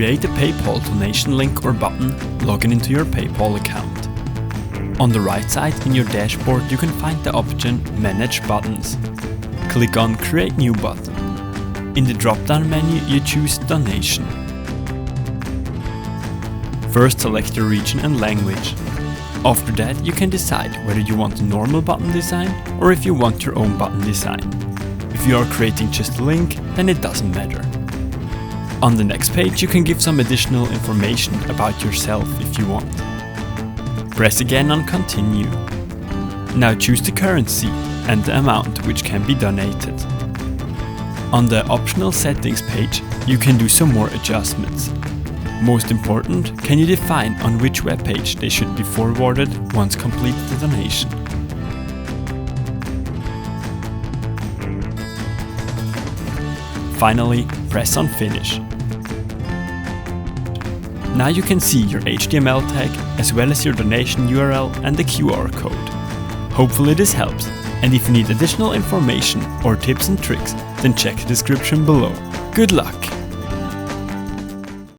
create a PayPal donation link or button, log into your PayPal account. On the right side in your dashboard you can find the option Manage Buttons. Click on Create New Button. In the drop-down menu you choose Donation. First select your region and language. After that you can decide whether you want a normal button design or if you want your own button design. If you are creating just a link, then it doesn't matter. On the next page you can give some additional information about yourself if you want. Press again on Continue. Now choose the currency and the amount which can be donated. On the Optional Settings page you can do some more adjustments. Most important, can you define on which web page they should be forwarded once completed the donation. Finally, press on Finish. Now you can see your HTML tag as well as your donation URL and the QR code. Hopefully this helps, and if you need additional information or tips and tricks, then check the description below. Good luck!